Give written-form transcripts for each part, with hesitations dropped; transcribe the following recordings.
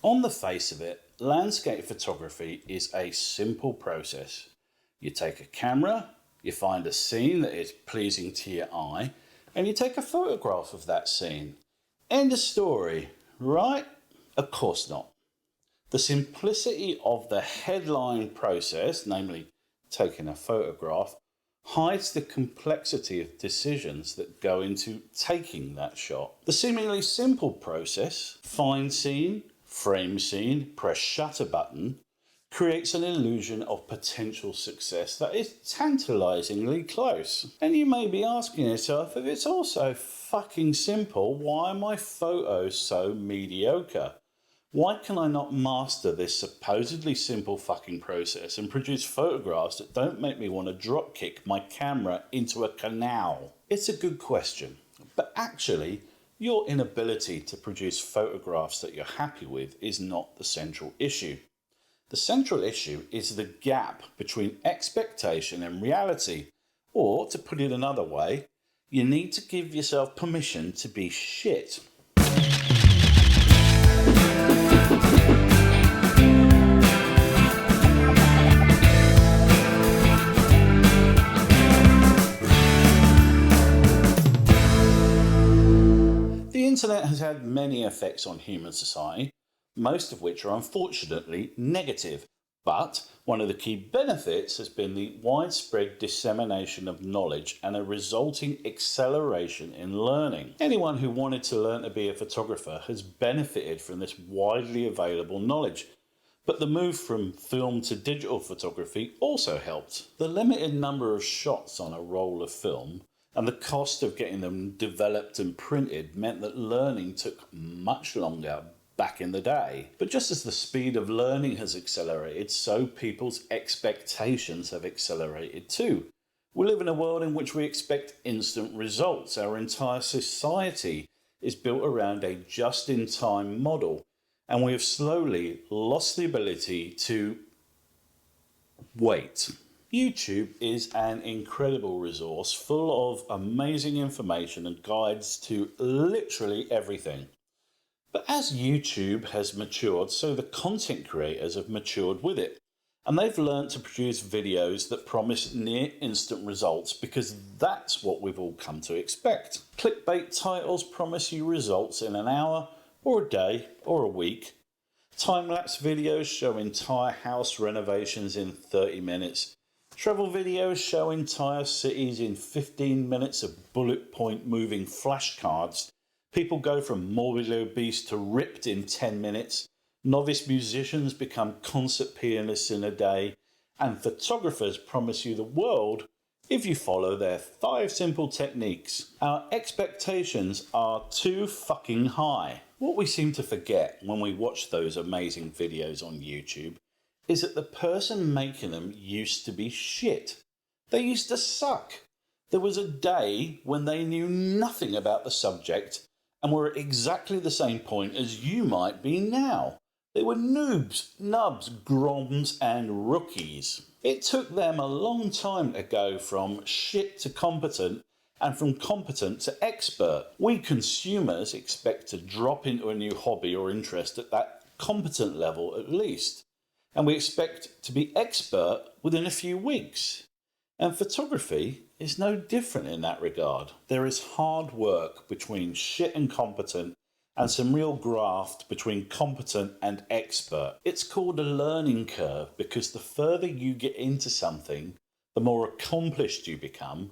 On the face of it, landscape photography is a simple process. You take a camera, you find a scene that is pleasing to your eye, and you take a photograph of that scene. End of story, right? Of course not. The simplicity of the headline process, namely taking a photograph, hides the complexity of decisions that go into taking that shot. The seemingly simple process, find scene, frame scene, press shutter button, creates an illusion of potential success that is tantalizingly close. And you may be asking yourself, if it's all so fucking simple, why are my photos so mediocre? Why can I not master this supposedly simple fucking process and produce photographs that don't make me want to drop kick my camera into a canal? It's a good question, but actually, your inability to produce photographs that you're happy with is not the central issue. The central issue is the gap between expectation and reality, or to put it another way, you need to give yourself permission to be shit. The internet has had many effects on human society, most of which are unfortunately negative. But one of the key benefits has been the widespread dissemination of knowledge and a resulting acceleration in learning. Anyone who wanted to learn to be a photographer has benefited from this widely available knowledge. But the move from film to digital photography also helped. The limited number of shots on a roll of film and the cost of getting them developed and printed meant that learning took much longer back in the day. But just as the speed of learning has accelerated, so people's expectations have accelerated too. We live in a world in which we expect instant results. Our entire society is built around a just-in-time model, and we have slowly lost the ability to wait. YouTube is an incredible resource full of amazing information and guides to literally everything. But as YouTube has matured, so the content creators have matured with it. And they've learned to produce videos that promise near instant results because that's what we've all come to expect. Clickbait titles promise you results in an hour, or a day, or a week. Time-lapse videos show entire house renovations in 30 minutes. Travel videos show entire cities in 15 minutes of bullet point moving flashcards. People go from morbidly obese to ripped in 10 minutes. Novice musicians become concert pianists in a day. And photographers promise you the world if you follow their 5 simple techniques. Our expectations are too fucking high. What we seem to forget when we watch those amazing videos on YouTube is that the person making them used to be shit. They used to suck. There was a day when they knew nothing about the subject and were at exactly the same point as you might be now. They were noobs, nubs, groms and rookies. It took them a long time to go from shit to competent and from competent to expert. We consumers expect to drop into a new hobby or interest at that competent level at least. And we expect to be expert within a few weeks. And photography is no different in that regard. There is hard work between shit and competent and some real graft between competent and expert. It's called a learning curve because the further you get into something, the more accomplished you become,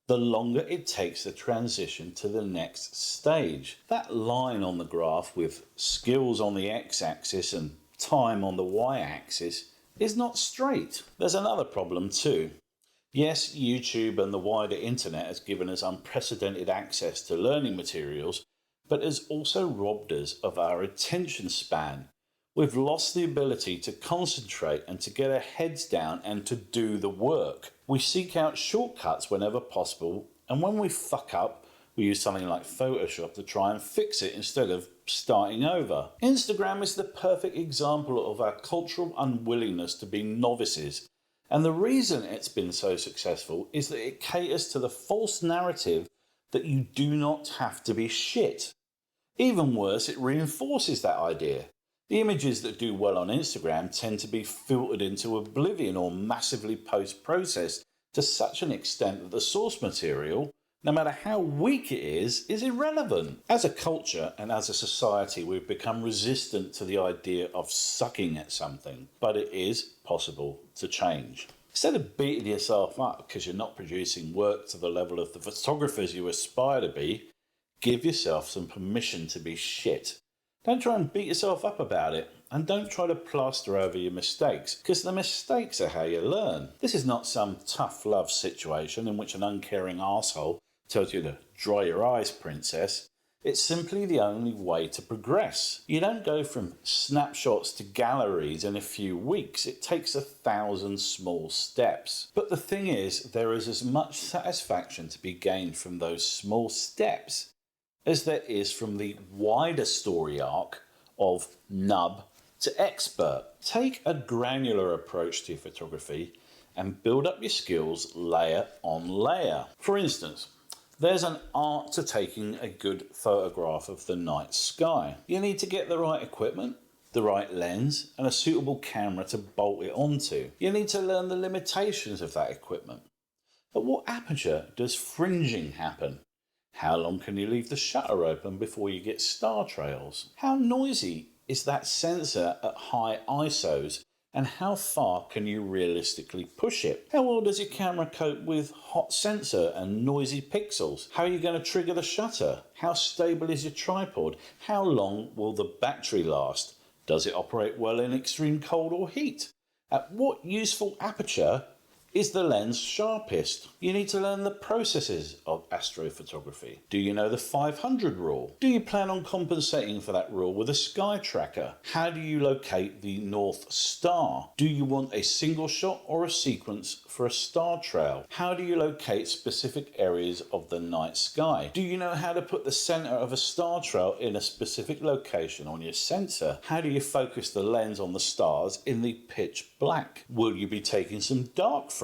the longer it takes the transition to the next stage. That line on the graph with skills on the x-axis and time on the y-axis is not straight. There's another problem too. Yes, YouTube and the wider internet has given us unprecedented access to learning materials, but has also robbed us of our attention span. We've lost the ability to concentrate and to get our heads down and to do the work. We seek out shortcuts whenever possible, and when we fuck up, we use something like Photoshop to try and fix it instead of starting over. Instagram is the perfect example of our cultural unwillingness to be novices. And the reason it's been so successful is that it caters to the false narrative that you do not have to be shit. Even worse, it reinforces that idea. The images that do well on Instagram tend to be filtered into oblivion or massively post-processed to such an extent that the source material, no matter how weak it is irrelevant. As a culture and as a society, we've become resistant to the idea of sucking at something, but it is possible to change. Instead of beating yourself up because you're not producing work to the level of the photographers you aspire to be, give yourself some permission to be shit. Don't try and beat yourself up about it, and don't try to plaster over your mistakes, because the mistakes are how you learn. This is not some tough love situation in which an uncaring arsehole tells you to dry your eyes, princess. It's simply the only way to progress. You don't go from snapshots to galleries in a few weeks. It takes 1,000 small steps. But the thing is, there is as much satisfaction to be gained from those small steps as there is from the wider story arc of nub to expert. Take a granular approach to your photography and build up your skills layer on layer. For instance, there's an art to taking a good photograph of the night sky. You need to get the right equipment, the right lens, and a suitable camera to bolt it onto. You need to learn the limitations of that equipment. At what aperture does fringing happen? How long can you leave the shutter open before you get star trails? How noisy is that sensor at high ISOs, and how far can you realistically push it? How well does your camera cope with hot sensor and noisy pixels? How are you going to trigger the shutter? How stable is your tripod? How long will the battery last? Does it operate well in extreme cold or heat? At what useful aperture is the lens sharpest? You need to learn the processes of astrophotography. Do you know the 500 rule? Do you plan on compensating for that rule with a sky tracker? How do you locate the North Star? Do you want a single shot or a sequence for a star trail? How do you locate specific areas of the night sky? Do you know how to put the center of a star trail in a specific location on your sensor? How do you focus the lens on the stars in the pitch black? Will you be taking some dark frames?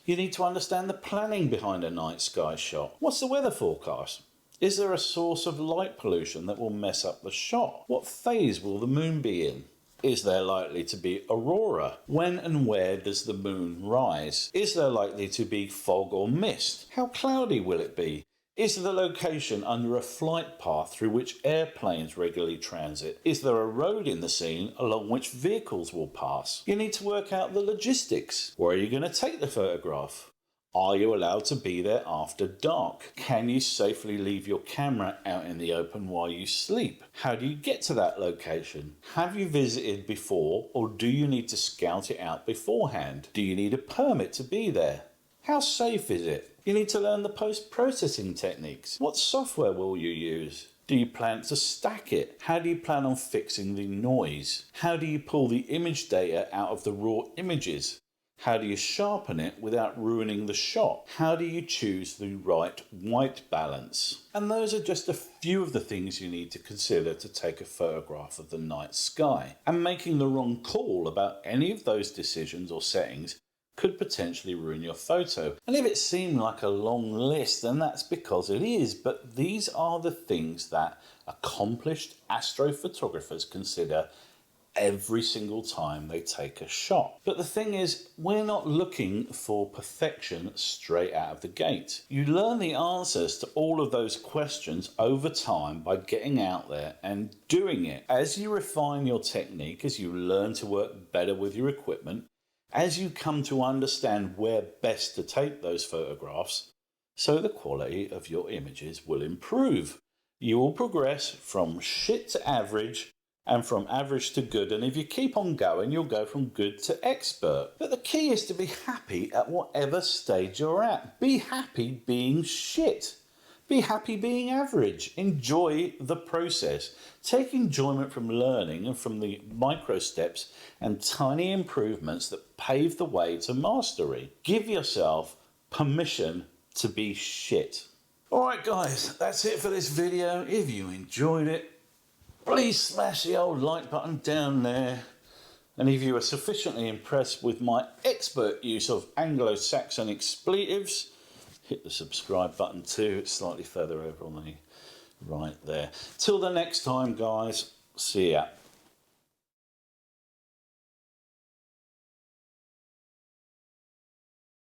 You need to understand the planning behind a night sky shot. What's the weather forecast? Is there a source of light pollution that will mess up the shot? What phase will the moon be in? Is there likely to be aurora? When and where does the moon rise? Is there likely to be fog or mist? How cloudy will it be? Is the location under a flight path through which airplanes regularly transit? Is there a road in the scene along which vehicles will pass? You need to work out the logistics. Where are you going to take the photograph? Are you allowed to be there after dark? Can you safely leave your camera out in the open while you sleep? How do you get to that location? Have you visited before, or do you need to scout it out beforehand? Do you need a permit to be there? How safe is it? You need to learn the post-processing techniques. What software will you use? Do you plan to stack it? How do you plan on fixing the noise? How do you pull the image data out of the raw images? How do you sharpen it without ruining the shot? How do you choose the right white balance? And those are just a few of the things you need to consider to take a photograph of the night sky. And making the wrong call about any of those decisions or settings could potentially ruin your photo. And if it seemed like a long list, then that's because it is, but these are the things that accomplished astrophotographers consider every single time they take a shot. But the thing is, we're not looking for perfection straight out of the gate. You learn the answers to all of those questions over time by getting out there and doing it. As you refine your technique, as you learn to work better with your equipment, as you come to understand where best to take those photographs, so the quality of your images will improve. You will progress from shit to average, and from average to good, and if you keep on going, you'll go from good to expert. But the key is to be happy at whatever stage you're at. Be happy being shit. Be happy being average. Enjoy the process. Take enjoyment from learning and from the micro steps and tiny improvements that pave the way to mastery. Give yourself permission to be shit. Alright guys, that's it for this video. If you enjoyed it, please smash the old like button down there. And if you are sufficiently impressed with my expert use of Anglo-Saxon expletives, hit the subscribe button too. It's slightly further over on the right there. Till the next time, guys. See ya.